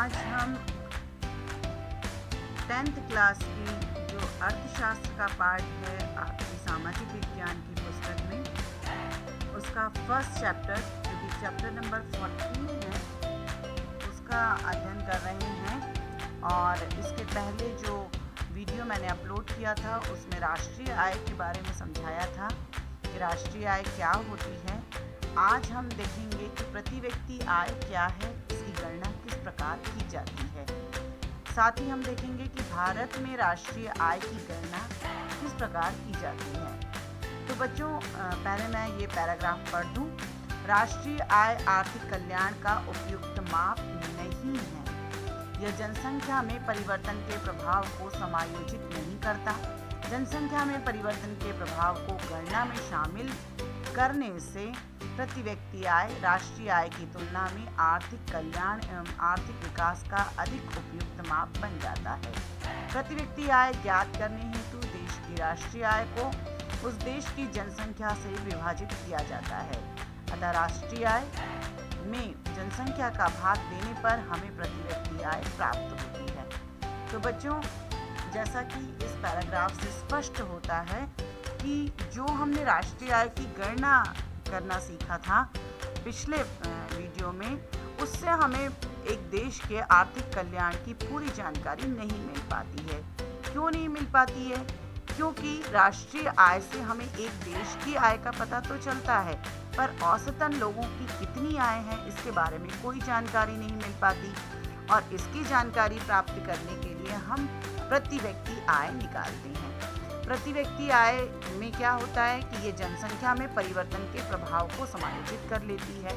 आज हम 10th class की जो अर्थशास्त्र का पार्ट है आपकी सामाजिक विज्ञान की पुस्तक में, उसका फर्स्ट चैप्टर जो कि चैप्टर नंबर 14 है, उसका अध्ययन कर रहे हैं। और इसके पहले जो वीडियो मैंने अपलोड किया था उसमें राष्ट्रीय आय के बारे में समझाया था कि राष्ट्रीय आय क्या होती है। आज हम देखेंगे कि प्रति व्यक्ति आय क्या है, इसकी गणना किस प्रकार की जाती है। साथ ही हम देखेंगे कि भारत में राष्ट्रीय आय की गणना किस प्रकार की जाती है। तो बच्चों, पहले मैं ये पैराग्राफ पढ़ दूं। राष्ट्रीय आय आर्थिक कल्याण का उपयुक्त माप नहीं है। यह जनसंख्या में परिवर्तन के प्रभाव को समायोजित नहीं करता। जनसंख्या में परिवर्तन के प्रभाव को गणना में शामिल करने से प्रति व्यक्ति आय राष्ट्रीय आय की तुलना में आर्थिक कल्याण एवं आर्थिक विकास का अधिक उपयुक्त माप बन जाता है। प्रति व्यक्ति आय ज्ञात करने हेतु देश की राष्ट्रीय आय को उस देश की जनसंख्या से विभाजित किया जाता है। अतः राष्ट्रीय आय में जनसंख्या का भाग देने पर हमें प्रति व्यक्ति आय प्राप्त होती है। तो बच्चों, जैसा कि इस पैराग्राफ से स्पष्ट होता है कि जो हमने राष्ट्रीय आय की गणना करना सीखा था पिछले वीडियो में, उससे हमें एक देश के आर्थिक कल्याण की पूरी जानकारी नहीं मिल पाती है। क्यों नहीं मिल पाती है? क्योंकि राष्ट्रीय आय से हमें एक देश की आय का पता तो चलता है, पर औसतन लोगों की कितनी आय है इसके बारे में कोई जानकारी नहीं मिल पाती। और इसकी जानकारी प्राप्त करने के लिए हम प्रति व्यक्ति आय निकालते हैं। प्रति व्यक्ति आय में क्या होता है कि ये जनसंख्या में परिवर्तन के प्रभाव को समायोजित कर लेती है।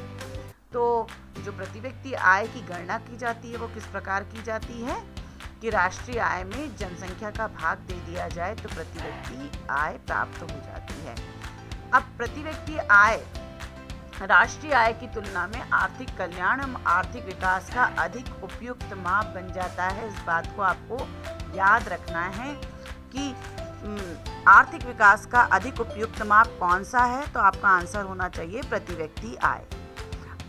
तो जो प्रति व्यक्ति आय की गणना की जाती है वो किस प्रकार की जाती है कि राष्ट्रीय आय में जनसंख्या का भाग दे दिया जाए तो प्रति व्यक्ति आय प्राप्त हो जाती है। अब प्रति व्यक्ति आय राष्ट्रीय आय की तुलना में आर्थिक कल्याण एवं आर्थिक विकास का अधिक उपयुक्त माप बन जाता है। इस बात को आपको याद रखना है कि आर्थिक विकास का अधिक उपयुक्त माप कौन सा है। तो आपका आंसर होना चाहिए प्रति व्यक्ति आय।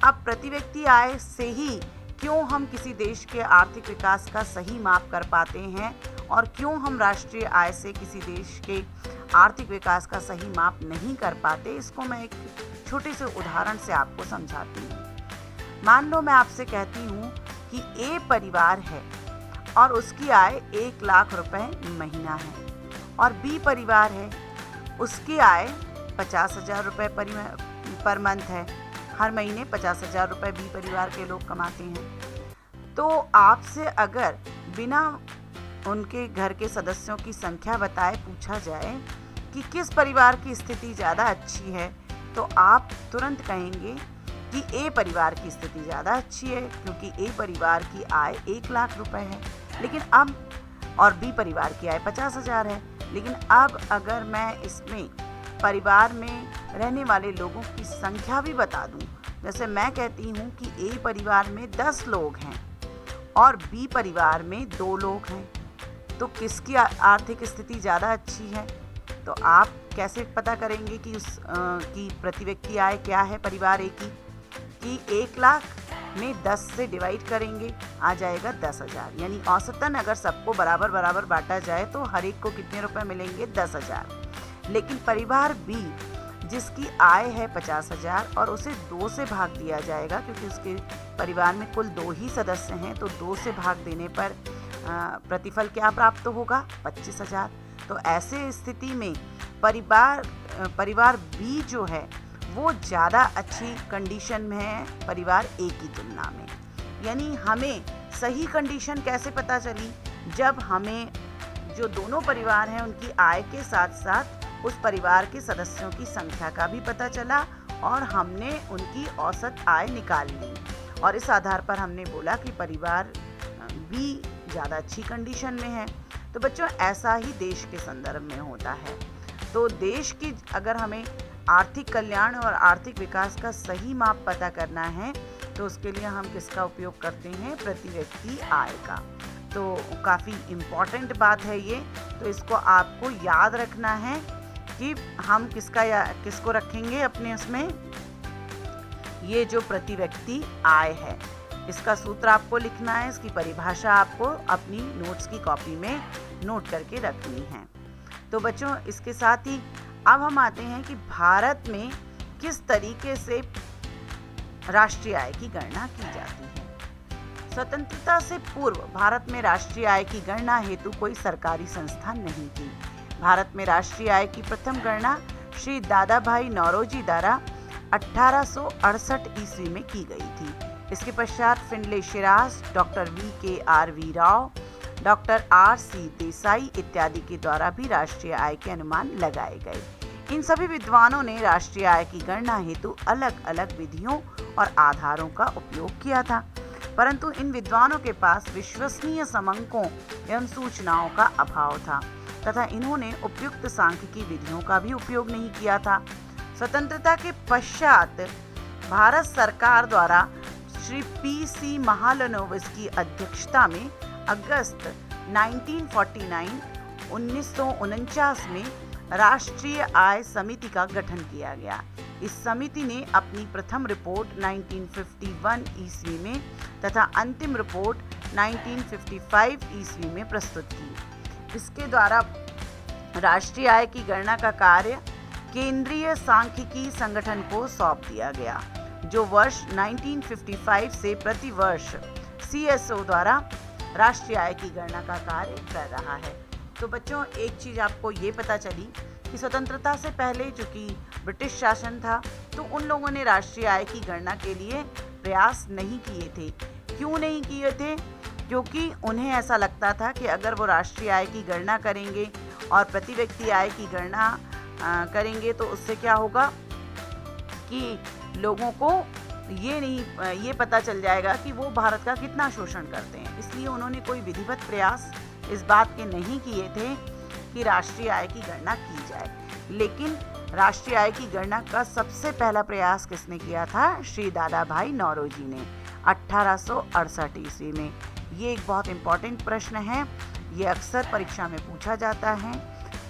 अब प्रति व्यक्ति आय से ही क्यों हम किसी देश के आर्थिक विकास का सही माप कर पाते हैं और क्यों हम राष्ट्रीय आय से किसी देश के आर्थिक विकास का सही माप नहीं कर पाते, इसको मैं एक छोटे से उदाहरण से आपको समझाती हूँ। मान लो मैं आपसे कहती हूँ कि ए परिवार है और उसकी आय 1 लाख रुपए महीना है, और बी परिवार है, उसकी आय 50,000 रुपये पर मंथ है। हर महीने 50,000 रुपये बी परिवार के लोग कमाते हैं। तो आपसे अगर बिना उनके घर के सदस्यों की संख्या बताए पूछा जाए कि किस परिवार की स्थिति ज़्यादा अच्छी है, तो आप तुरंत कहेंगे कि ए परिवार की स्थिति ज़्यादा अच्छी है, क्योंकि ए परिवार की आय 1 लाख रुपए है, लेकिन अब और बी परिवार की आय 50,000 है। लेकिन अब अगर मैं इसमें परिवार में रहने वाले लोगों की संख्या भी बता दूं, जैसे मैं कहती हूं कि ए परिवार में 10 लोग हैं और बी परिवार में 2 लोग हैं, तो किसकी आर्थिक स्थिति ज़्यादा अच्छी है? तो आप कैसे पता करेंगे कि की प्रति व्यक्ति आय क्या है परिवार ए की 1 लाख में 10 से डिवाइड करेंगे, आ जाएगा 10,000। यानी औसतन अगर सबको बराबर बराबर बांटा जाए तो हर एक को कितने रुपए मिलेंगे? 10,000। लेकिन परिवार बी जिसकी आय है 50,000 और उसे 2 से भाग दिया जाएगा, क्योंकि उसके परिवार में कुल 2 ही सदस्य हैं, तो 2 से भाग देने पर प्रतिफल क्या प्राप्त होगा? 25,000। तो ऐसे स्थिति में परिवार बी जो है वो ज़्यादा अच्छी कंडीशन में है परिवार ए की तुलना में। यानी हमें सही कंडीशन कैसे पता चली? जब हमें जो दोनों परिवार हैं उनकी आय के साथ साथ उस परिवार के सदस्यों की संख्या का भी पता चला और हमने उनकी औसत आय निकाल ली, और इस आधार पर हमने बोला कि परिवार बी ज़्यादा अच्छी कंडीशन में है। तो बच्चों, ऐसा ही देश के संदर्भ में होता है। तो देश की अगर हमें आर्थिक कल्याण और आर्थिक विकास का सही माप पता करना है तो उसके लिए हम किसका उपयोग करते हैं? प्रति व्यक्ति आय का। तो काफ़ी इम्पॉर्टेंट बात है ये, तो इसको आपको याद रखना है कि हम किसको रखेंगे अपने उसमें, ये जो प्रति व्यक्ति आय है इसका सूत्र आपको लिखना है, इसकी परिभाषा आपको अपनी नोट्स की कॉपी में नोट करके रखनी है। तो बच्चों, इसके साथ ही अब हम आते हैं कि भारत में किस तरीके से राष्ट्रीय आय की गणना की जाती है। स्वतंत्रता से पूर्व भारत में राष्ट्रीय आय की गणना हेतु कोई सरकारी संस्था नहीं थी। भारत में राष्ट्रीय आय की प्रथम गणना श्री दादा भाई नौरोजी द्वारा 1868 ईस्वी में की गई थी। इसके पश्चात Findlay Siraj, doctor VKRV Rao, doctor RC Desai इत्यादि के द्वारा भी राष्ट्रीय आय के अनुमान लगाए गए। इन सभी विद्वानों ने राष्ट्रीय आय की गणना हेतु अलग अलग विधियों और आधारों का उपयोग किया था, परंतु इन विद्वानों के पास विश्वसनीय समंकों एवं सूचनाओं का अभाव था तथा इन्होंने उपयुक्त सांख्यिकी विधियों का भी उपयोग नहीं किया था। स्वतंत्रता के पश्चात भारत सरकार द्वारा श्री PC महालनोबिस की अध्यक्षता में अगस्त 1949 में राष्ट्रीय आय समिति का गठन किया गया। इस समिति ने अपनी प्रथम रिपोर्ट 1951 ईस्वी में तथा अंतिम रिपोर्ट 1955 ईस्वी में प्रस्तुत की। इसके द्वारा राष्ट्रीय आय की गणना का कार्य केंद्रीय सांख्यिकी संगठन को सौंप दिया गया, जो वर्ष 1955 से प्रति वर्ष CSO द्वारा राष्ट्रीय आय की गणना का कार्य कर रहा है। तो बच्चों, एक चीज आपको ये पता चली कि स्वतंत्रता से पहले चूंकि ब्रिटिश शासन था, तो उन लोगों ने राष्ट्रीय आय की गणना के लिए प्रयास नहीं किए थे। क्यों नहीं किए थे? क्योंकि उन्हें ऐसा लगता था कि अगर वो राष्ट्रीय आय की गणना करेंगे और प्रति व्यक्ति आय की गणना करेंगे तो उससे क्या होगा कि लोगों को ये पता चल जाएगा कि वो भारत का कितना शोषण करते हैं। इसलिए उन्होंने कोई विधिवत प्रयास इस बात के नहीं किए थे कि राष्ट्रीय आय की गणना की जाए। लेकिन राष्ट्रीय आय की गणना का सबसे पहला प्रयास किसने किया था? श्री दादा भाई नौरोजी ने 1868 ईस्वी में। ये एक बहुत इम्पॉर्टेंट प्रश्न है, ये अक्सर परीक्षा में पूछा जाता है।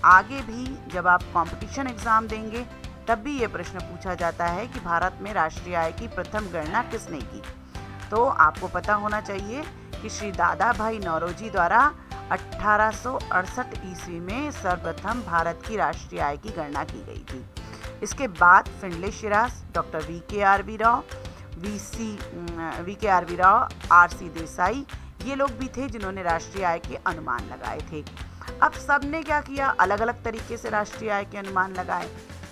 आगे भी जब आप कंपटीशन एग्जाम देंगे तब भी ये प्रश्न पूछा जाता है कि भारत में राष्ट्रीय आय की प्रथम गणना किसने की। तो आपको पता होना चाहिए कि श्री दादा भाई नौरोजी द्वारा 1868 ईस्वी में सर्वप्रथम भारत की राष्ट्रीय आय की गणना की गई थी। इसके बाद Findlay Siraj, doctor VKRV Rao, RC Desai, ये लोग भी थे जिन्होंने राष्ट्रीय आय के अनुमान लगाए थे। अब सबने क्या किया? अलग अलग तरीके से राष्ट्रीय आय के अनुमान लगाए,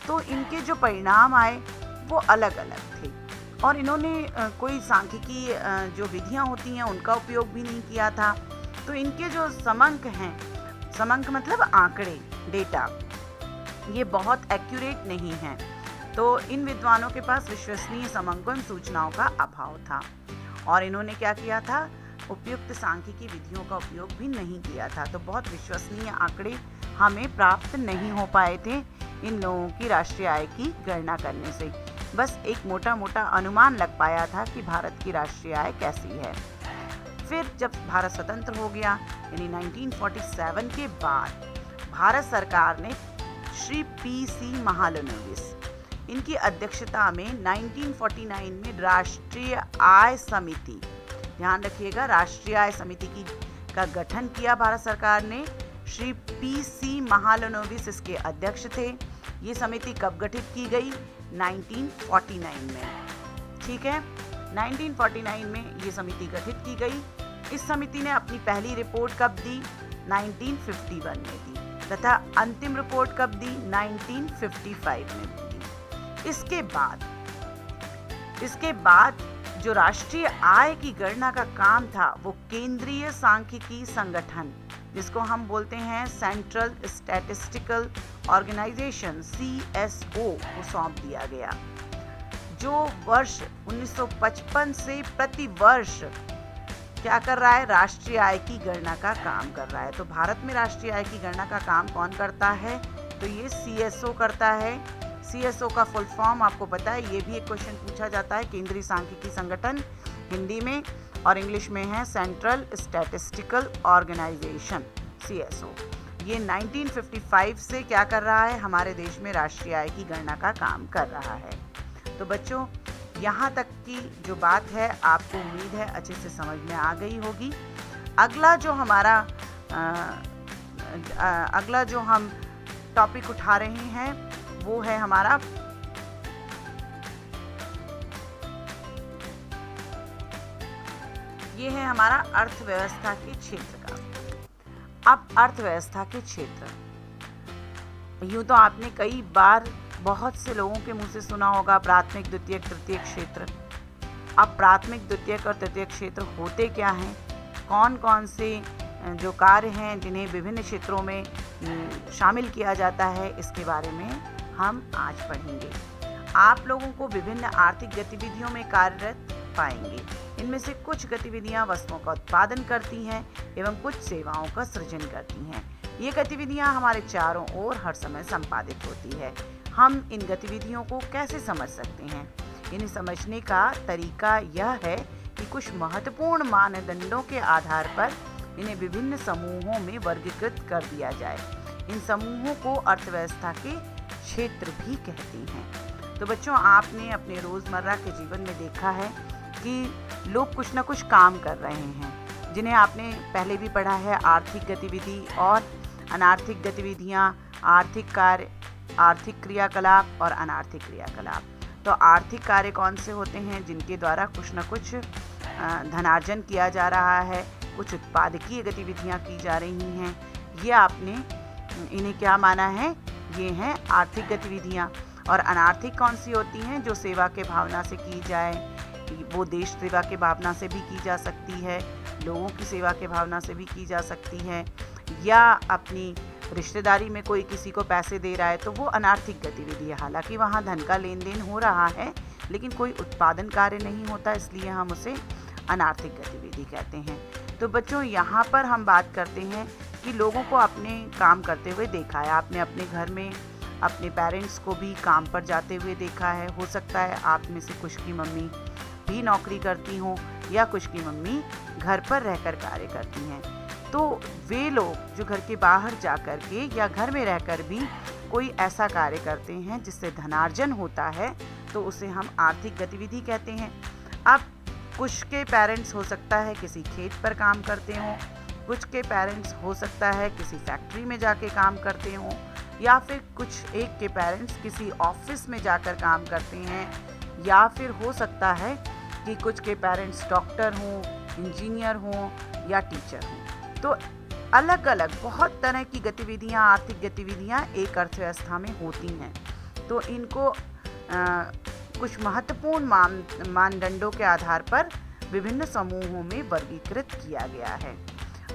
तो इनके जो परिणाम आए वो अलग अलग थे और इन्होंने कोई सांख्यिकी जो विधियां होती हैं उनका उपयोग भी नहीं किया था। तो इनके जो समंक हैं, समंक मतलब आंकड़े, डेटा, ये बहुत एक्यूरेट नहीं हैं। तो इन विद्वानों के पास विश्वसनीय समंकों एवं सूचनाओं का अभाव था और इन्होंने क्या किया था? उपयुक्त सांख्यिकी विधियों का उपयोग भी नहीं किया था। तो बहुत विश्वसनीय आंकड़े हमें प्राप्त नहीं हो पाए थे इन लोगों की राष्ट्रीय आय की गणना करने से। बस एक मोटा मोटा अनुमान लग पाया था कि भारत की राष्ट्रीय आय कैसी है। फिर जब भारत स्वतंत्र हो गया, यानी 1947 के बाद भारत सरकार ने श्री PC महालनोबिस, इनकी अध्यक्षता में 1949 में राष्ट्रीय आय समिति, ध्यान रखिएगा, राष्ट्रीय आय समिति का गठन किया भारत सरकार ने। श्री PC महालनोबिस इसके अध्यक्ष थे। ये समिति कब गठित की गई? 1949 में। ठीक है, 1949 में ये समिति गठित की गई। इस समिति ने अपनी पहली रिपोर्ट कब दी? 1951 में दी तथा अंतिम रिपोर्ट कब दी? 1955 में दी। इसके बाद जो राष्ट्रीय आय की गणना का काम था वो केंद्रीय सांख्यिकी संगठन, जिसको हम बोलते हैं सेंट्रल स्टैटिस्टिकल ऑर्गेनाइजेशन CSO, को सौंप दिया गया, जो वर्ष 1955 से प्रति वर्ष क्या कर रहा है? राष्ट्रीय आय की गणना का काम कर रहा है। तो भारत में राष्ट्रीय आय की गणना का काम कौन करता है? तो ये CSO करता है। CSO का फुल फॉर्म आपको पता है, ये भी एक क्वेश्चन पूछा जाता है। केंद्रीय सांख्यिकी संगठन हिंदी में और इंग्लिश में है सेंट्रल स्टैटिस्टिकल ऑर्गेनाइजेशन CSO। ये 1955 से क्या कर रहा है? हमारे देश में राष्ट्रीय आय की गणना का काम कर रहा है। तो बच्चों, यहाँ तक की जो बात है आपको उम्मीद है अच्छे से समझ में आ गई होगी। अगला जो हम टॉपिक उठा रहे हैं वो है हमारा ये है हमारा अर्थव्यवस्था के क्षेत्र का। अब अर्थव्यवस्था के क्षेत्र, यूं तो आपने कई बार बहुत से लोगों के मुंह से सुना होगा प्राथमिक, द्वितीयक, तृतीयक क्षेत्र। अब प्राथमिक, द्वितीयक और तृतीयक क्षेत्र होते क्या हैं, कौन कौन से जो कार्य हैं जिन्हें विभिन्न क्षेत्रों में शामिल किया जाता है, इसके बारे में हम आज पढ़ेंगे। आप लोगों को विभिन्न आर्थिक गतिविधियों में कार्यरत पाएंगे। इनमें से कुछ गतिविधियां वस्तुओं का उत्पादन करती हैं एवं कुछ सेवाओं का सृजन करती हैं। ये गतिविधियां हमारे चारों ओर हर समय संपादित होती है। हम इन गतिविधियों को कैसे समझ सकते हैं? इन्हें समझने का तरीका यह है कि कुछ महत्वपूर्ण मानदंडों के आधार पर इन्हें विभिन्न समूहों में वर्गीकृत कर दिया जाए। इन समूहों को अर्थव्यवस्था के क्षेत्र भी कहते हैं। तो बच्चों, आपने अपने रोजमर्रा के जीवन में देखा है कि लोग कुछ ना कुछ काम कर रहे हैं, जिन्हें आपने पहले भी पढ़ा है, आर्थिक गतिविधि और अनार्थिक गतिविधियां, आर्थिक कार्य, आर्थिक क्रियाकलाप और अनार्थिक क्रियाकलाप। तो आर्थिक कार्य कौन से होते हैं? जिनके द्वारा कुछ न कुछ धनार्जन किया जा रहा है, कुछ उत्पादकीय गतिविधियां की जा रही हैं। ये आपने इन्हें क्या माना है? ये हैं आर्थिक गतिविधियां। और अनार्थिक कौन सी होती हैं? जो सेवा के भावना से की जाए, वो देश सेवा के भावना से भी की जा सकती है, लोगों की सेवा के भावना से भी की जा सकती है, या अपनी रिश्तेदारी में कोई किसी को पैसे दे रहा है तो वो अनार्थिक गतिविधि है। हालांकि वहाँ धन का लेन देन हो रहा है लेकिन कोई उत्पादन कार्य नहीं होता, इसलिए हम उसे अनार्थिक गतिविधि कहते हैं। तो बच्चों, यहाँ पर हम बात करते हैं कि लोगों को अपने काम करते हुए देखा है। आपने अपने घर में अपने पेरेंट्स को भी काम पर जाते हुए देखा है। हो सकता है आप में से कुछ की मम्मी भी नौकरी करती हों या कुछ की मम्मी घर पर रहकर कार्य करती हैं। तो वे लोग जो घर के बाहर जा कर के या घर में रहकर भी कोई ऐसा कार्य करते हैं जिससे धनार्जन होता है, तो उसे हम आर्थिक गतिविधि कहते हैं। अब कुछ के पेरेंट्स हो सकता है किसी खेत पर काम करते हों, कुछ के पेरेंट्स हो सकता है किसी फैक्ट्री में जाके काम करते हों, या फिर कुछ एक के पेरेंट्स किसी ऑफिस में जाकर काम करते हैं, या फिर हो सकता है कि कुछ के पेरेंट्स डॉक्टर हों, इंजीनियर हों या टीचर हों। तो अलग अलग बहुत तरह की गतिविधियां, आर्थिक गतिविधियां एक अर्थव्यवस्था में होती हैं। तो इनको कुछ महत्वपूर्ण मानदंडों के आधार पर विभिन्न समूहों में वर्गीकृत किया गया है।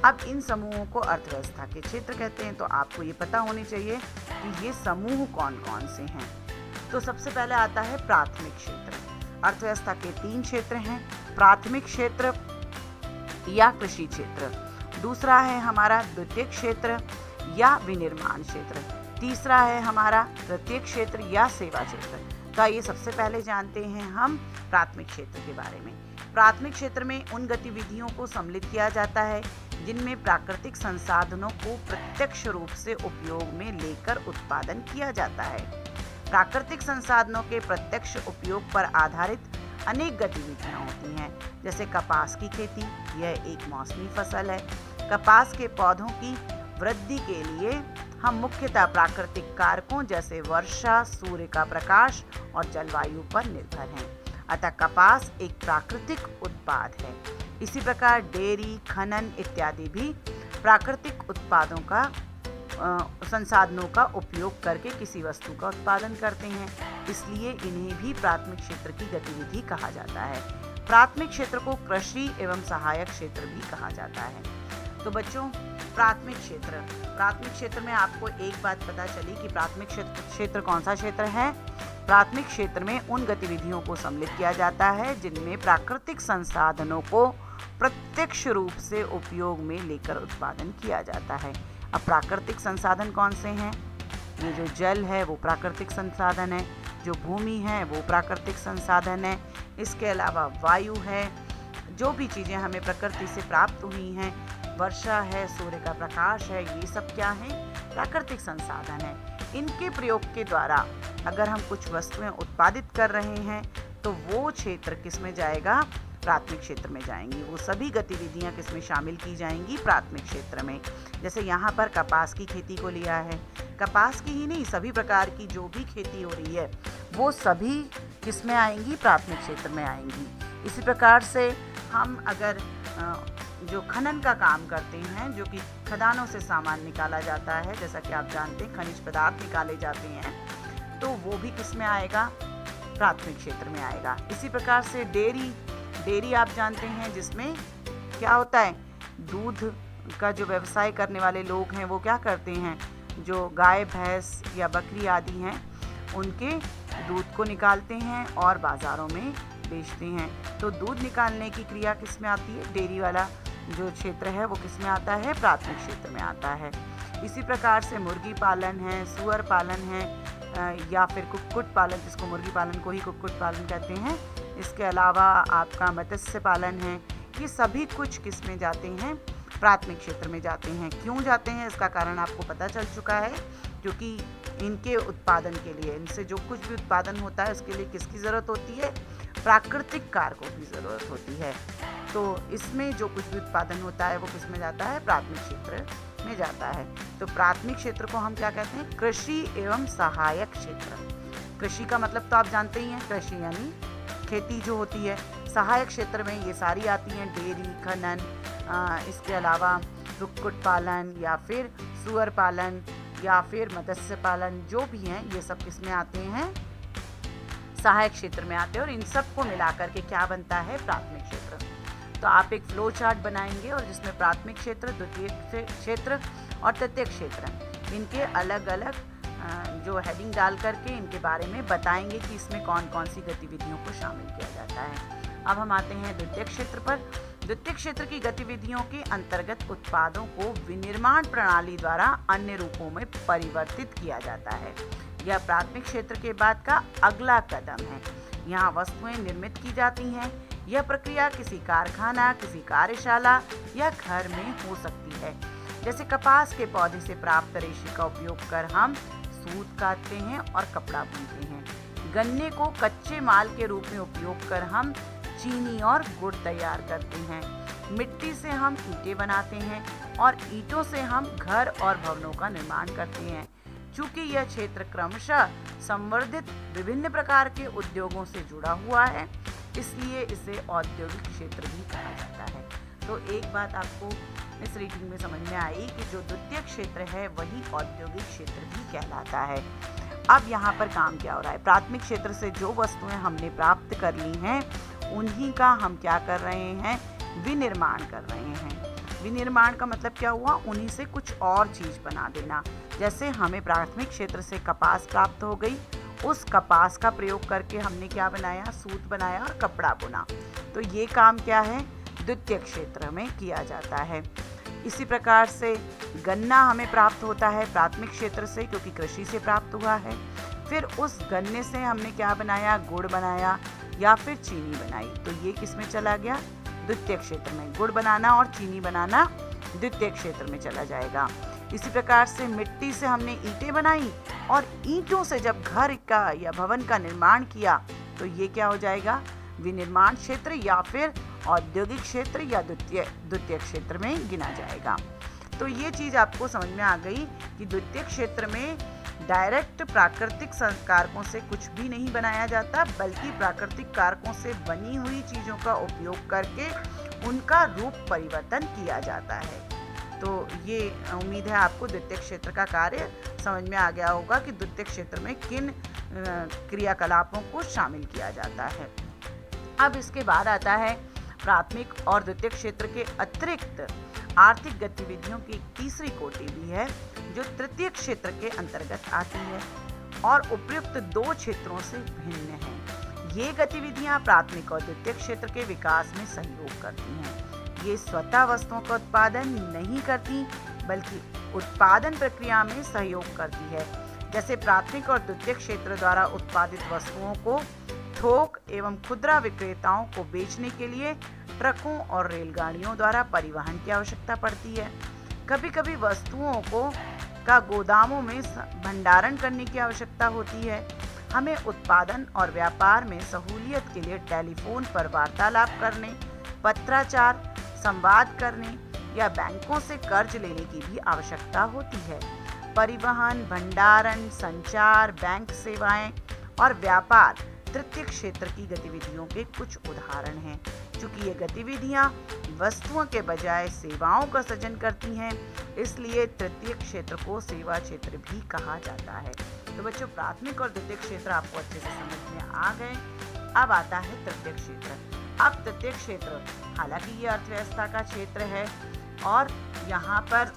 अब इन समूहों को अर्थव्यवस्था के क्षेत्र कहते हैं। तो आपको ये पता होनी चाहिए कि ये समूह कौन कौन से हैं। तो सबसे पहले आता है प्राथमिक क्षेत्र। अर्थव्यवस्था के 3 क्षेत्र हैं, प्राथमिक क्षेत्र या कृषि क्षेत्र, दूसरा है हमारा द्वितीयक क्षेत्र या विनिर्माण क्षेत्र, तीसरा है हमारा तृतीयक क्षेत्र या सेवा क्षेत्र। तो आइए सबसे पहले जानते हैं हम प्राथमिक क्षेत्र के बारे में। प्राथमिक क्षेत्र में उन गतिविधियों को सम्मिलित किया जाता है जिनमें प्राकृतिक संसाधनों को प्रत्यक्ष रूप से उपयोग में लेकर उत्पादन किया जाता है। प्राकृतिक संसाधनों के प्रत्यक्ष उपयोग पर आधारित अनेक गतिविधियां होती हैं, जैसे कपास की खेती, यह एक मौसमी फसल है। कपास के पौधों की वृद्धि के लिए हम मुख्यतः प्राकृतिक कारकों जैसे वर्षा, सूर्य का प्रकाश और जलवायु पर निर्भर हैं। अतः कपास एक प्राकृतिक उत्पाद है। इसी प्रकार डेयरी, खनन इत्यादि भी प्राकृतिक उत्पादों का संसाधनों का उपयोग करके किसी वस्तु का उत्पादन करते हैं, इसलिए इन्हें भी प्राथमिक क्षेत्र की गतिविधि कहा जाता है। प्राथमिक क्षेत्र को कृषि एवं सहायक क्षेत्र भी कहा जाता है। तो बच्चों, प्राथमिक क्षेत्र में आपको एक बात पता चली कि प्राथमिक क्षेत्र कौन सा क्षेत्र है। प्राथमिक क्षेत्र में उन गतिविधियों को सम्मिलित किया जाता है जिनमें प्राकृतिक संसाधनों को प्रत्यक्ष रूप से उपयोग में लेकर उत्पादन किया जाता है। अब प्राकृतिक संसाधन कौन से हैं? ये जो जल है वो प्राकृतिक संसाधन है, जो भूमि है वो प्राकृतिक संसाधन है, इसके अलावा वायु है, जो भी चीज़ें हमें प्रकृति से प्राप्त हुई हैं, वर्षा है, सूर्य का प्रकाश है, ये सब क्या है? प्राकृतिक संसाधन है। इनके प्रयोग के द्वारा अगर हम कुछ वस्तुएं उत्पादित कर रहे हैं तो वो क्षेत्र किस में जाएगा? प्राथमिक क्षेत्र में जाएंगी। वो सभी गतिविधियां किस में शामिल की जाएंगी? प्राथमिक क्षेत्र में। जैसे यहाँ पर कपास की खेती को लिया है, कपास की ही नहीं, सभी प्रकार की जो भी खेती हो रही है वो सभी किस में आएंगी? प्राथमिक क्षेत्र में आएंगी। इसी प्रकार से हम अगर जो खनन का काम करते हैं, जो कि खदानों से सामान निकाला जाता है, जैसा कि आप जानते हैं खनिज पदार्थ निकाले जाते हैं, तो वो भी किस में आएगा? प्राथमिक क्षेत्र में आएगा। इसी प्रकार से डेयरी आप जानते हैं, जिसमें क्या होता है? दूध का जो व्यवसाय करने वाले लोग हैं वो क्या करते हैं? जो गाय भैंस या बकरी आदि हैं उनके दूध को निकालते हैं और बाज़ारों में बेचते हैं। तो दूध निकालने की क्रिया किस में आती है? डेयरी वाला जो क्षेत्र है वो किस में आता है? प्राथमिक क्षेत्र में आता है। इसी प्रकार से मुर्गी पालन है, सुअर पालन है, या फिर कुक्कुट पालन, जिसको मुर्गी पालन को ही कुक्कुट पालन कहते हैं। इसके अलावा आपका मत्स्य पालन है। ये सभी कुछ किस में जाते हैं? प्राथमिक क्षेत्र में जाते हैं। क्यों जाते हैं इसका कारण आपको पता चल चुका है, क्योंकि इनके उत्पादन के लिए, इनसे जो कुछ भी उत्पादन होता है उसके लिए किसकी ज़रूरत होती है? प्राकृतिक कारकों की ज़रूरत होती है। तो इसमें जो कुछ भी उत्पादन होता है वो किस में जाता है? प्राथमिक क्षेत्र में जाता है। तो प्राथमिक क्षेत्र को हम क्या कहते हैं? कृषि एवं सहायक क्षेत्र। कृषि का मतलब तो आप जानते ही हैं, कृषि यानी खेती जो होती है। सहायक क्षेत्र में ये सारी आती हैं, डेयरी, खनन, इसके अलावा कुक्कुट पालन या फिर सुअर पालन या फिर मत्स्य पालन, जो भी हैं ये सब किस में आते हैं? सहायक क्षेत्र में आते हैं। और इन सब को मिलाकर के क्या बनता है? प्राथमिक क्षेत्र। तो आप एक फ्लो चार्ट बनाएंगे और जिसमें प्राथमिक क्षेत्र, द्वितीयक क्षेत्र और तृतीयक क्षेत्र, इनके अलग अलग जो हेडिंग डाल करके इनके बारे में बताएंगे कि इसमें कौन कौन सी गतिविधियों को शामिल किया जाता है। अब हम आते हैं द्वितीयक क्षेत्र पर। द्वितीयक क्षेत्र की गतिविधियों के अंतर्गत उत्पादों को विनिर्माण प्रणाली द्वारा अन्य रूपों में परिवर्तित किया जाता है। यह प्राथमिक क्षेत्र के बाद का अगला कदम है। यहाँ वस्तुएं निर्मित की जाती हैं। यह प्रक्रिया किसी कारखाना, किसी कार्यशाला या घर में हो सकती है। जैसे कपास के पौधे से प्राप्त रेशे का उपयोग कर हम सूत काटते हैं और कपड़ा बुनते हैं। गन्ने को कच्चे माल के रूप में उपयोग कर हम चीनी और गुड़ तैयार करते हैं। मिट्टी से हम ईंटें बनाते हैं और ईंटों से हम घर और भवनों का निर्माण करते हैं। चूंकि यह क्षेत्र क्रमशः संवर्धित विभिन्न प्रकार के उद्योगों से जुड़ा हुआ है, इसलिए इसे औद्योगिक क्षेत्र भी कहा जाता है। तो एक बात आपको इस रीडिंग में समझ में आई कि जो द्वितीयक क्षेत्र है वही औद्योगिक क्षेत्र भी कहलाता है। अब यहाँ पर काम क्या हो रहा है? प्राथमिक क्षेत्र से जो वस्तुएं हमने प्राप्त कर ली हैं उन्हीं का हम क्या कर रहे हैं? विनिर्माण कर रहे हैं। विनिर्माण का मतलब क्या हुआ? उन्हीं से कुछ और चीज बना देना। जैसे हमें प्राथमिक क्षेत्र से कपास प्राप्त हो गई, उस कपास का प्रयोग करके हमने क्या बनाया? सूत बनाया और कपड़ा बुना। तो ये काम क्या है? द्वितीयक क्षेत्र में किया जाता है। इसी प्रकार से गन्ना हमें प्राप्त होता है प्राथमिक क्षेत्र से, क्योंकि कृषि से प्राप्त हुआ है। फिर उस गन्ने से हमने क्या बनाया? गुड़ बनाया या फिर चीनी बनाई। तो ये किस में चला गया? द्वितीयक क्षेत्र में। गुड़ बनाना और चीनी बनाना द्वितीयक क्षेत्र में चला जाएगा। इसी प्रकार से मिट्टी से हमने ईंटें बनाई और ईंटों से जब घर का या भवन का निर्माण किया, तो ये क्या हो जाएगा? विनिर्माण क्षेत्र या फिर औद्योगिक क्षेत्र या द्वितीयक क्षेत्र में गिना जाएगा। तो ये चीज आपको समझ में आ गई कि द्वितीयक क्षेत्र में डायरेक्ट प्राकृतिक कारकों से कुछ भी नहीं बनाया जाता, बल्कि प्राकृतिक कारकों से बनी हुई चीजों का उपयोग करके उनका रूप परिवर्तन किया जाता है। तो ये उम्मीद है आपको द्वितीयक क्षेत्र का कार्य समझ में आ गया होगा कि द्वितीयक क्षेत्र में किन क्रियाकलापों को शामिल किया जाता है। अब इसके बाद आता है प्राथमिक और द्वितीयक क्षेत्र के अतिरिक्त आर्थिक गतिविधियों की तीसरी कोटि भी है, जो तृतीयक क्षेत्र के अंतर्गत आती है और उपयुक्त दो क्षेत्रों से भिन्न है। ये गतिविधियां प्राथमिक और द्वितीयक क्षेत्र के विकास में सहयोग करती हैं। ये स्वतः वस्तुओं का उत्पादन नहीं करती, बल्कि उत्पादन प्रक्रिया में सहयोग करती है। जैसे प्राथमिक और द्वितीयक क्षेत्र द्वारा उत्पादित वस्तुओं को थोक एवं खुदरा विक्रेताओं को बेचने के लिए ट्रकों और रेलगाड़ियों द्वारा परिवहन की आवश्यकता पड़ती है। कभी कभी वस्तुओं को का गोदामों में भंडारण करने की आवश्यकता होती है। हमें उत्पादन और व्यापार में सहूलियत के लिए टेलीफोन पर वार्तालाप करने, पत्राचार, संवाद करने या बैंकों से कर्ज लेने की भी आवश्यकता होती है। परिवहन, भंडारण, संचार, बैंक सेवाएं और व्यापार तृतीय क्षेत्र की गतिविधियों के कुछ उदाहरण हैं। चूंकि ये गतिविधियां वस्तुओं के बजाय सेवाओं का सृजन करती हैं, इसलिए तृतीय क्षेत्र को सेवा क्षेत्र भी कहा जाता है। तो बच्चों, प्राथमिक और द्वितीय क्षेत्र आपको अच्छे से समझ में आ गए। अब आता है तृतीय क्षेत्र। अब तृतीय क्षेत्र, हालांकि ये अर्थव्यवस्था का क्षेत्र है और यहाँ पर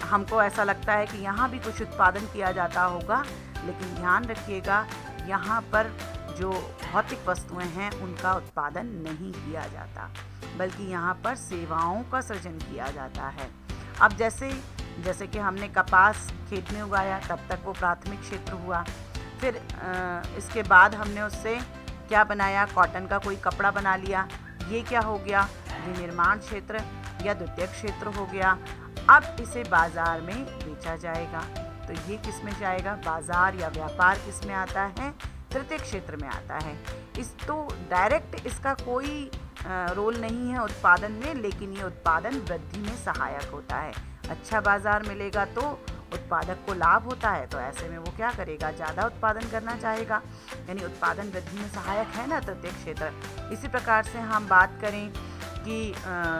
हमको ऐसा लगता है कि यहाँ भी कुछ उत्पादन किया जाता होगा, लेकिन ध्यान रखिएगा, यहाँ पर जो भौतिक वस्तुएं हैं उनका उत्पादन नहीं किया जाता, बल्कि यहाँ पर सेवाओं का सृजन किया जाता है। अब जैसे कि हमने कपास खेत में उगाया, तब तक वो प्राथमिक क्षेत्र हुआ। फिर इसके बाद हमने उससे क्या बनाया, कॉटन का कोई कपड़ा बना लिया, ये क्या हो गया, विनिर्माण क्षेत्र या द्वितीय क्षेत्र हो गया। अब इसे बाजार में बेचा जाएगा, तो ये किस में जाएगा, बाजार या व्यापार किस में आता है, तृतीय क्षेत्र में आता है। इस तो डायरेक्ट इसका कोई रोल नहीं है उत्पादन में, लेकिन ये उत्पादन वृद्धि में सहायक होता है। अच्छा बाजार मिलेगा तो उत्पादक को लाभ होता है, तो ऐसे में वो क्या करेगा, ज़्यादा उत्पादन करना चाहेगा, यानी उत्पादन वृद्धि में सहायक है ना तृतीय क्षेत्र। इसी प्रकार से हम बात करें कि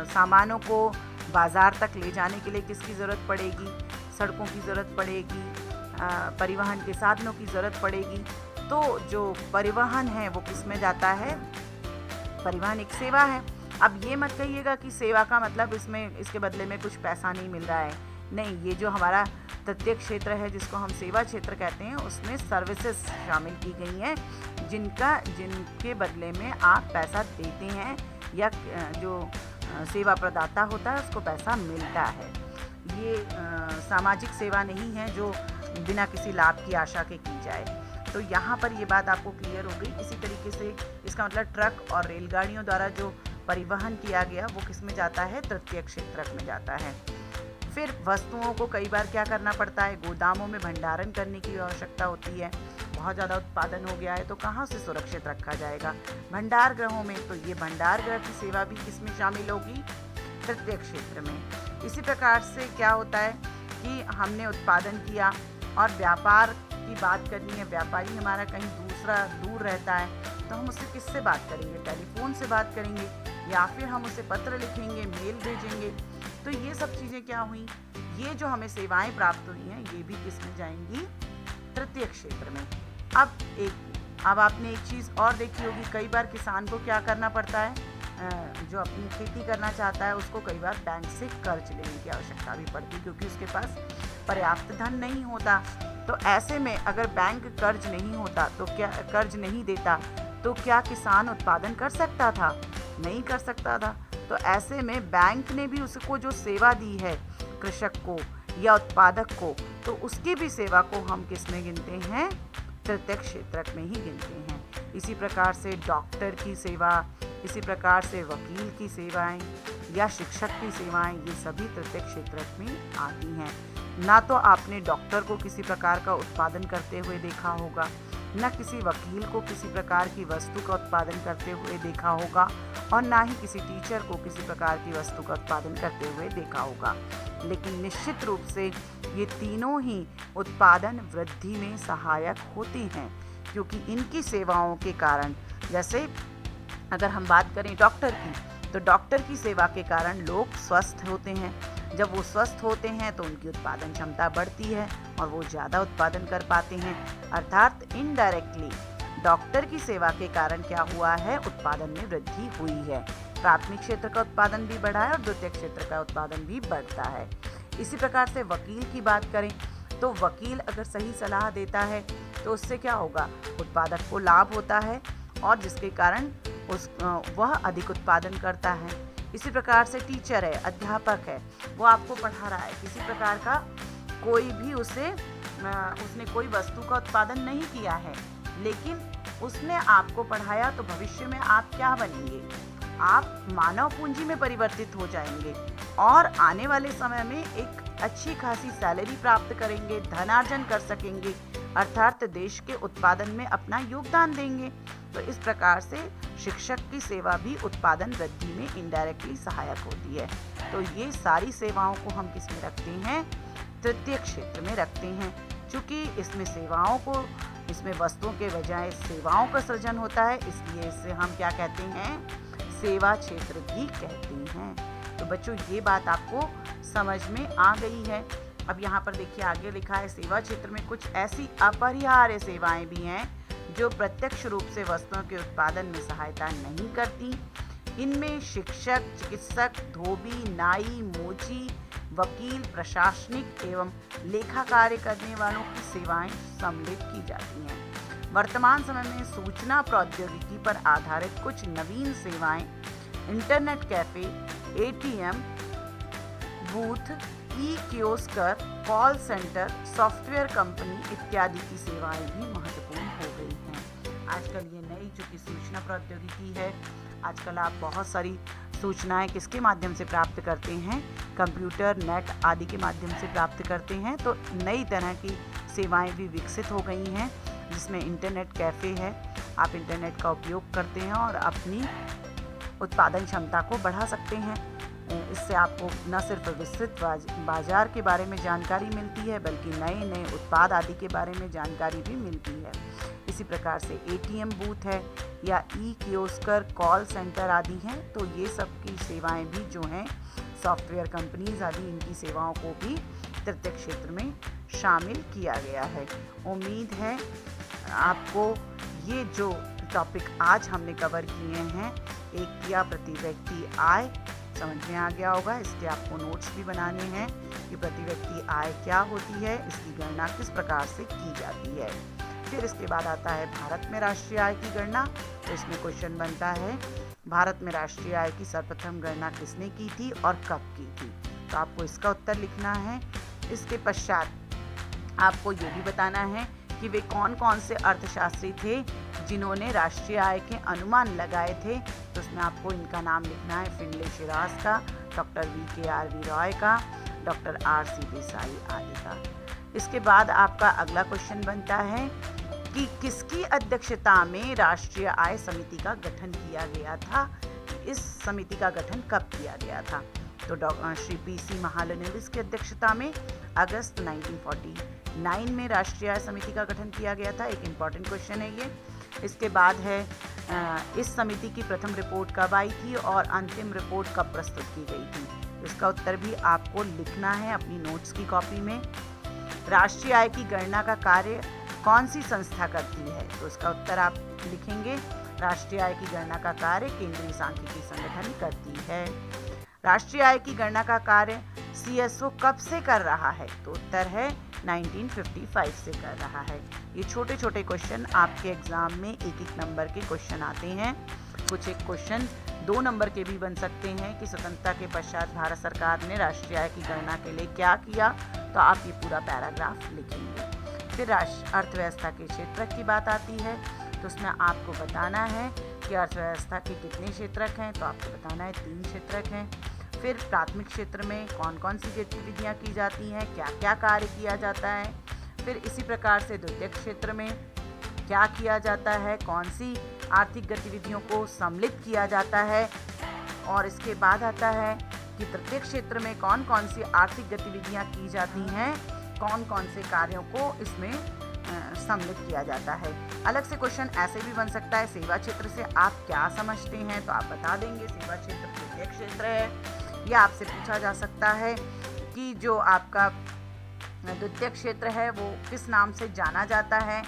सामानों को बाजार तक ले जाने के लिए किसकी ज़रूरत पड़ेगी, सड़कों की ज़रूरत पड़ेगी, परिवहन के साधनों की ज़रूरत पड़ेगी। तो जो परिवहन है वो किस में जाता है, परिवहन एक सेवा है। अब ये मत कहिएगा कि सेवा का मतलब इसके बदले में कुछ पैसा नहीं मिल रहा है, नहीं, ये जो हमारा तृतीय क्षेत्र है जिसको हम सेवा क्षेत्र कहते हैं, उसमें सर्विसेज शामिल की गई हैं जिनके बदले में आप पैसा देते हैं या जो सेवा प्रदाता होता है उसको पैसा मिलता है। ये सामाजिक सेवा नहीं है जो बिना किसी लाभ की आशा के की जाए। तो यहाँ पर ये बात आपको क्लियर हो गई। इसी तरीके से इसका मतलब ट्रक और रेलगाड़ियों द्वारा जो परिवहन किया गया वो किस में जाता है, तृतीय क्षेत्र में जाता है। फिर वस्तुओं को कई बार क्या करना पड़ता है, गोदामों में भंडारण करने की आवश्यकता होती है। बहुत ज़्यादा उत्पादन हो गया है तो कहाँ से सुरक्षित रखा जाएगा, भंडार गृहों में। तो ये भंडार गृह की सेवा भी किसमें शामिल होगी, तृतीय क्षेत्र में। इसी प्रकार से क्या होता है कि हमने उत्पादन किया और व्यापार की बात करनी है, व्यापारी हमारा कहीं दूर रहता है, तो हम उससे किससे बात करेंगे, टेलीफोन से बात करेंगे या फिर हम उसे पत्र लिखेंगे, मेल भेजेंगे। तो ये सब चीज़ें क्या हुई, ये जो हमें सेवाएं प्राप्त हुई हैं ये भी किस में जाएंगी, तृतीय क्षेत्र में। अब आपने एक चीज़ और देखी होगी, कई बार किसान को क्या करना पड़ता है, जो अपनी खेती करना चाहता है उसको कई बार बैंक से कर्ज लेने की आवश्यकता भी पड़ती है, क्योंकि उसके पास पर्याप्त धन नहीं होता। तो ऐसे में अगर बैंक कर्ज नहीं देता तो क्या किसान उत्पादन कर सकता था, नहीं कर सकता था। तो ऐसे में बैंक ने भी उसको जो सेवा दी है कृषक को या उत्पादक को, तो उसकी भी सेवा को हम किस में गिनते हैं, तृतीय क्षेत्र में ही गिनते हैं। इसी प्रकार से डॉक्टर की सेवा, इसी प्रकार से वकील की सेवाएं या शिक्षक की सेवाएं, ये सभी तृतीय क्षेत्र में आती हैं। ना तो आपने डॉक्टर को किसी प्रकार का उत्पादन करते हुए देखा होगा, न किसी वकील को किसी प्रकार की वस्तु का उत्पादन करते हुए देखा होगा, और ना ही किसी टीचर को किसी प्रकार की वस्तु का उत्पादन करते हुए देखा होगा। लेकिन निश्चित रूप से ये तीनों ही उत्पादन वृद्धि में सहायक होती हैं, क्योंकि इनकी सेवाओं के कारण, जैसे अगर हम बात करें डॉक्टर की, तो डॉक्टर की सेवा के कारण लोग स्वस्थ होते हैं। जब वो स्वस्थ होते हैं तो उनकी उत्पादन क्षमता बढ़ती है और वो ज़्यादा उत्पादन कर पाते हैं। अर्थात इनडायरेक्टली डॉक्टर की सेवा के कारण क्या हुआ है, उत्पादन में वृद्धि हुई है। प्राथमिक क्षेत्र का उत्पादन भी बढ़ा है और द्वितीय क्षेत्र का उत्पादन भी बढ़ता है। इसी प्रकार से वकील की बात करें तो वकील अगर सही सलाह देता है तो उससे क्या होगा, उत्पादक को लाभ होता है और जिसके कारण वह अधिक उत्पादन करता है। इसी प्रकार से टीचर है, अध्यापक है, वो आपको पढ़ा रहा है, किसी प्रकार का उसने कोई वस्तु का उत्पादन नहीं किया है, लेकिन उसने आपको पढ़ाया, तो भविष्य में आप क्या बनेंगे, आप मानव पूंजी में परिवर्तित हो जाएंगे और आने वाले समय में एक अच्छी खासी सैलरी प्राप्त करेंगे, धनार्जन कर सकेंगे, अर्थात देश के उत्पादन में अपना योगदान देंगे। तो इस प्रकार से शिक्षक की सेवा भी उत्पादन वृद्धि में इनडायरेक्टली सहायक होती है। तो ये सारी सेवाओं को हम किस में रखते हैं? तृतीय क्षेत्र में रखते हैं। क्योंकि इसमें सेवाओं को, इसमें वस्तुओं के बजाय सेवाओं का सृजन होता है, इसलिए इसे हम क्या कहते हैं? सेवा क्षेत्र भी कहते हैं। तो बच्चों ये बात आपको समझ में आ गई है। अब यहाँ पर देखिए आगे लिखा है, सेवा क्षेत्र में कुछ ऐसी अपरिहार्य सेवाएं भी हैं जो प्रत्यक्ष रूप से वस्तुओं के उत्पादन में सहायता नहीं करती। इनमें शिक्षक, चिकित्सक, धोबी, नाई, मोची, वकील, प्रशासनिक एवं लेखा कार्य करने वालों की सेवाएं सम्मिलित की जाती हैं। वर्तमान समय में सूचना प्रौद्योगिकी पर आधारित कुछ नवीन सेवाएं इंटरनेट कैफे, एटीएम बूथ, ई कियोस्कर, कॉल सेंटर, सॉफ्टवेयर कंपनी इत्यादि की सेवाएं भी महत्वपूर्ण हो गई हैं। आजकल ये नई जो कि सूचना प्रौद्योगिकी है, आजकल आप बहुत सारी सूचनाएं किसके माध्यम से प्राप्त करते हैं? कंप्यूटर, नेट आदि के माध्यम से प्राप्त करते हैं। तो नई तरह की सेवाएं भी विकसित हो गई हैं, जिसमें इंटरनेट कैफ़े है। आप इंटरनेट का उपयोग करते हैं और अपनी उत्पादन क्षमता को बढ़ा सकते हैं। इससे आपको न सिर्फ विस्तृत बाजार के बारे में जानकारी मिलती है, बल्कि नए नए उत्पाद आदि के बारे में जानकारी भी मिलती है। इसी प्रकार से एटीएम बूथ है या ई कियोस्कर, कॉल सेंटर आदि हैं। तो ये सब की सेवाएं भी जो हैं, सॉफ्टवेयर कंपनीज आदि, इनकी सेवाओं को भी तृतीय क्षेत्र में शामिल किया गया है। उम्मीद है आपको ये जो टॉपिक आज हमने कवर किए हैं, एक क्रिया प्रति व्यक्ति आय, समझ में आ गया होगा। इसके आपको नोट्स भी बनाने हैं कि प्रति व्यक्ति आय क्या होती है, इसकी गणना किस प्रकार से की जाती है। फिर इसके बाद आता है भारत में राष्ट्रीय आय की गणना। तो इसमें क्वेश्चन बनता है, भारत में राष्ट्रीय आय की सर्वप्रथम गणना किसने की थी और कब की थी? तो आपको इसका उत्तर लिखना है। इसके पश्चात आपको ये भी बताना है कि वे कौन कौन से अर्थशास्त्री थे जिन्होंने राष्ट्रीय आय के अनुमान लगाए थे। तो उसमें आपको इनका नाम लिखना है, फिंडले शिराज का, डॉक्टर VKRV रॉय का, डॉक्टर RC देसाई आदि का। इसके बाद आपका अगला क्वेश्चन बनता है कि किसकी अध्यक्षता में राष्ट्रीय आय समिति का गठन किया गया था? इस समिति का गठन कब किया गया था? तो श्री PC महालनोबिस की अध्यक्षता में अगस्त 1949 में राष्ट्रीय आय समिति का गठन किया गया था। एक इम्पॉर्टेंट क्वेश्चन है ये। इसके बाद है इस समिति की प्रथम रिपोर्ट कब आई थी और अंतिम रिपोर्ट कब प्रस्तुत की गई थी? इसका उत्तर भी आपको लिखना है अपनी नोट्स की कॉपी में। राष्ट्रीय आय की गणना का कार्य कौन सी संस्था करती है? तो इसका उत्तर आप लिखेंगे, राष्ट्रीय आय की गणना का कार्य केंद्रीय सांख्यिकी संगठन करती है। राष्ट्रीय आय की गणना का कार्य CSO कब से कर रहा है? तो उत्तर है 1955 से कर रहा है। ये छोटे छोटे क्वेश्चन आपके एग्जाम में एक एक नंबर के क्वेश्चन आते हैं। कुछ एक क्वेश्चन 2 नंबर के भी बन सकते हैं कि स्वतंत्रता के पश्चात भारत सरकार ने राष्ट्रीय आय की गणना के लिए क्या किया। तो आप ये पूरा पैराग्राफ लिखेंगे। फिर अर्थव्यवस्था के क्षेत्र की बात आती है। तो उसमें आपको बताना है कि अर्थव्यवस्था के कितने क्षेत्रक हैं। तो आपको बताना है 3 क्षेत्रक हैं। फिर प्राथमिक क्षेत्र में कौन कौन सी गतिविधियाँ की जाती हैं, क्या क्या कार्य किया जाता है। फिर इसी प्रकार से द्वितीय क्षेत्र में क्या किया जाता है, कौन सी आर्थिक गतिविधियों को सम्मिलित किया जाता है। और इसके बाद आता है कि तृतीय क्षेत्र में कौन कौन सी आर्थिक गतिविधियाँ की जाती हैं, कौन कौन से कार्यों को इसमें सम्मिलित किया जाता है। अलग से क्वेश्चन ऐसे भी बन सकता है, सेवा क्षेत्र से आप क्या समझते हैं? तो आप बता देंगे सेवा क्षेत्र तृतीय क्षेत्र है। या आपसे पूछा जा सकता है कि जो आपका द्वितीय क्षेत्र है वो किस नाम से जाना जाता है?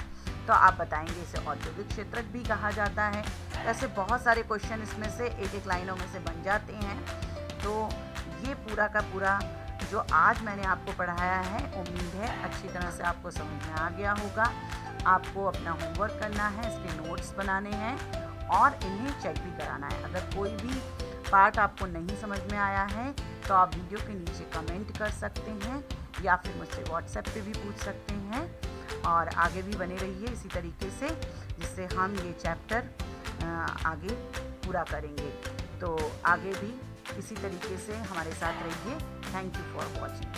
तो आप बताएंगे इसे औद्योगिक क्षेत्र भी कहा जाता है। ऐसे बहुत सारे क्वेश्चन इसमें से एक एक लाइनों में से बन जाते हैं। तो ये पूरा का पूरा जो आज मैंने आपको पढ़ाया है, उम्मीद है अच्छी तरह से आपको समझ में आ गया होगा। आपको अपना होमवर्क करना है, इसके नोट्स बनाने हैं और इन्हें चेक भी कराना है। अगर कोई भी पार्ट आपको नहीं समझ में आया है तो आप वीडियो के नीचे कमेंट कर सकते हैं या फिर मुझसे व्हाट्सएप पे भी पूछ सकते हैं। और आगे भी बने रहिए इसी तरीके से, जिससे हम ये चैप्टर आगे पूरा करेंगे। तो आगे भी इसी तरीके से हमारे साथ रहिए। Thank you for watching.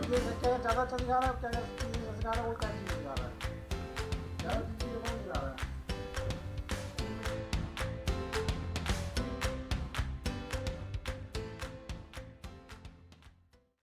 ये क्या ज़्यादा अच्छा दिखा रहा है, क्या सिखा रहा है, वो क्या चीज़ दिखा रहा है, क्या